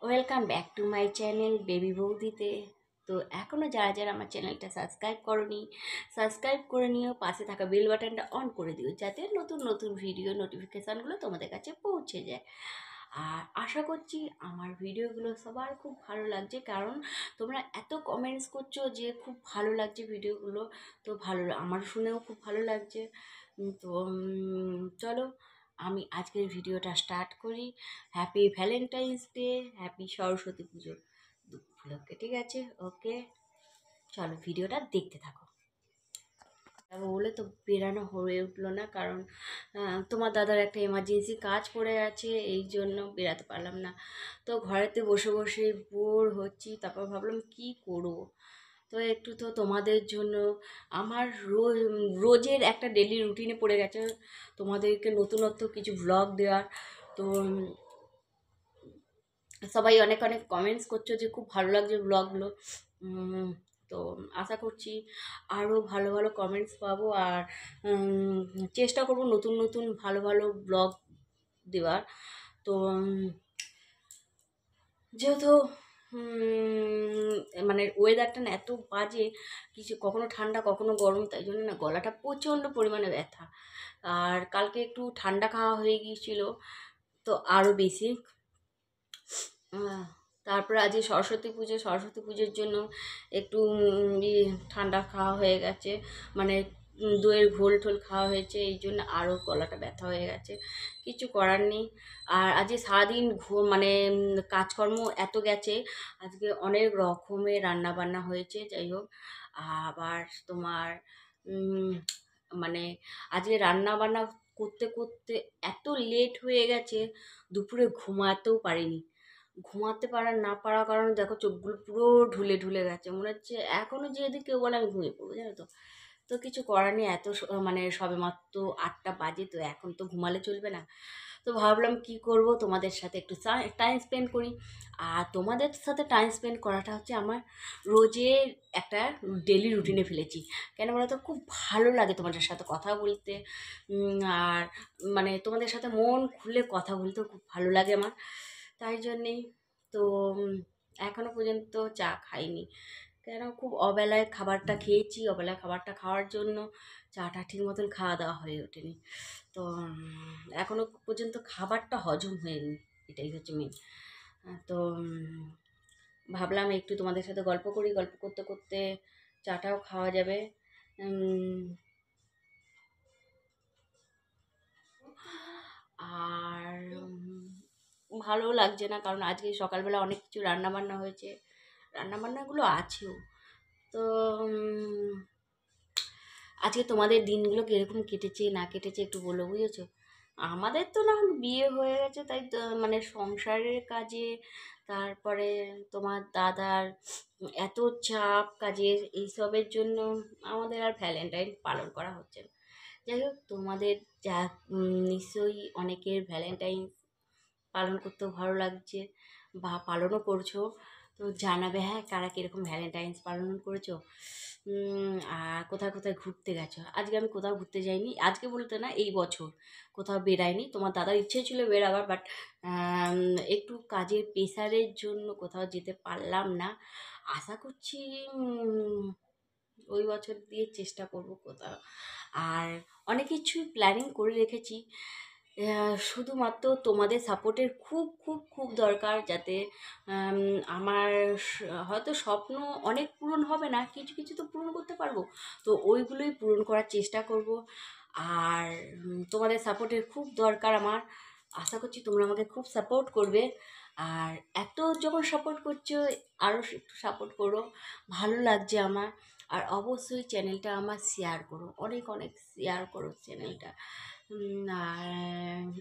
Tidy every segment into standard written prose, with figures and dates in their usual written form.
Welcome back to my channel baby বৌদিতে। তো এখনও যারা যারা আমার চ্যানেলটা সাবস্ক্রাইব করনি, সাবস্ক্রাইব করে নিও, পাশে থাকা বেল বাটনটা অন করে দিও যাতে নতুন নতুন ভিডিও নোটিফিকেশানগুলো তোমাদের কাছে পৌঁছে যায়। আর আশা করছি আমার ভিডিওগুলো সবার খুব ভালো লাগছে, কারণ তোমরা এত কমেন্টস করছো যে খুব ভালো লাগছে ভিডিওগুলো। তো আমার শুনেও খুব ভালো লাগছে। তো চলো আমি আজকের ভিডিওটা স্টার্ট করি। Happy Valentine's day, happy Saraswati পুজো উপলক্ষে, ঠিক আছে? ওকে, চলো ভিডিওটা দেখতে থাকো। বলে তো বেরানো হয়ে উঠলো না, কারণ তোমার দাদার একটা এমার্জেন্সি কাজ পড়ে আছে, এই জন্য বেরাতে পারলাম না। তো ঘরেতে বসে বসে বোর হচ্ছি, তারপর ভাবলাম কি করব। তো একটু তো তোমাদের জন্য আমার রোজের একটা ডেলি রুটিনে পড়ে গেছে তোমাদেরকে নতুনত্ব কিছু ব্লগ দেওয়ার। তো সবাই অনেক অনেক কমেন্টস করছো যে খুব ভালো লাগছে ব্লগগুলো। তো আশা করছি আরও ভালো ভালো কমেন্টস পাবো, আর চেষ্টা করব নতুন নতুন ভালো ভালো ব্লগ দেওয়ার। তো যেহেতু মানে ওয়েদারটা না এত বাজে, কিছু কখনো ঠান্ডা কখনো গরম, তাই জন্য না গলাটা প্রচণ্ড পরিমাণে ব্যথা। আর কালকে একটু ঠান্ডা খাওয়া হয়ে গিয়েছিল, তো আরও বেশি। তারপরে আজকে সরস্বতী পুজোর জন্য একটু ঠান্ডা খাওয়া হয়ে গেছে, মানে দইয়ের ঘোল টোল খাওয়া হয়েছে, এই জন্য আরও গলাটা ব্যথা হয়ে গেছে। কিছু করার নেই। আর আজকে সারাদিন মানে কাজকর্ম এত গেছে, আজকে অনেক রকমের রান্না বান্না হয়েছে। যাই হোক, আবার তোমার মানে আজকে রান্না বান্না করতে করতে এত লেট হয়ে গেছে, দুপুরে ঘুমাতেও পারিনি। ঘুমাতে পারার না পারার কারণে দেখো চোখগুলো পুরো ঢুলে ঢুলে গেছে, মনে হচ্ছে এখনও যদি কেউ বলে আমি ঘুমিয়ে পড়বো, জানো তো। তো কিছু করার নেই, এত মানে সবে মাত্র 8টা বাজে, তো এখন তো ঘুমালে চলবে না। তো ভাবলাম কি করব, তোমাদের সাথে একটু টাইম স্পেন্ড করি। আর তোমাদের সাথে টাইম স্পেন্ড করাটা হচ্ছে আমার রোজের একটা ডেলি রুটিনে ফেলেছি। কেন বলো তো, খুব ভালো লাগে তোমাদের সাথে কথা বলতে। আর মানে তোমাদের সাথে মন খুলে কথা বলতেও খুব ভালো লাগে আমার, তাই জন্যেই। তো এখনও পর্যন্ত চা খাইনি, কেন খুব অবেলায় খাবারটা খেয়েছি, অবেলায় খাবারটা খাওয়ার জন্য চাটা ঠিক মতন খাওয়া দাওয়া হয়ে ওঠেনি। তো এখনও পর্যন্ত খাবারটা হজম হয়নি, এটাই হচ্ছে মেন। তো ভাবলাম একটু তোমাদের সাথে গল্প করি, গল্প করতে করতে চাটাও খাওয়া যাবে। আর ভালো লাগছে না, কারণ আজকে সকালবেলা অনেক কিছু রান্নাবান্না হয়েছে, রান্নাবান্নাগুলো আছেও। তো আজকে তোমাদের দিনগুলো কীরকম কেটেছে না কেটেছে একটু বলো, বুঝেছো? আমাদের তো না বিয়ে হয়ে গেছে, তাই তো মানে সংসারের কাজে, তারপরে তোমার দাদার এত চাপ কাজের, এইসবের জন্য আমাদের আর ভ্যালেন্টাইন পালন করা হচ্ছে না। যাই হোক, তোমাদের যা নিশ্চয়ই অনেকের ভ্যালেন্টাইন পালন করতেও ভালো লাগছে বা পালনও করছো। তো জানাবে হ্যাঁ, কারা কীরকম ভ্যালেন্টাইন্স পালন করেছো। আর কোথায় কোথায় ঘুরতে গেছো। আজকে আমি কোথাও ঘুরতে যাইনি, আজকে বলতে না, এই বছর কোথাও বেরাইনি। তোমার দাদার ইচ্ছে ছিল বেরাবার, বাট একটু কাজের প্রেশারের জন্য কোথাও যেতে পারলাম না। আশা করছি ওই বছর দিয়ে চেষ্টা করব কোথাও। আর অনেক কিছু প্ল্যানিং করে রেখেছি, শুধুমাত্র তোমাদের সাপোর্টের খুব খুব খুব দরকার, যাতে আমার হয়তো স্বপ্ন অনেক পূরণ হবে না, কিছু কিছু তো পূরণ করতে পারবো, তো ওইগুলোই পূরণ করার চেষ্টা করব। আর তোমাদের সাপোর্টের খুব দরকার আমার, আশা করছি তোমরা আমাকে খুব সাপোর্ট করবে। আর এত যখন সাপোর্ট করছো, আরও একটু সাপোর্ট করো, ভালো লাগছে আমার। আর অবশ্যই চ্যানেলটা আমার শেয়ার করো, অনেক অনেক শেয়ার করো চ্যানেলটা। আর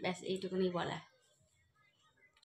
ব্যাস এইটুকুনি বলা।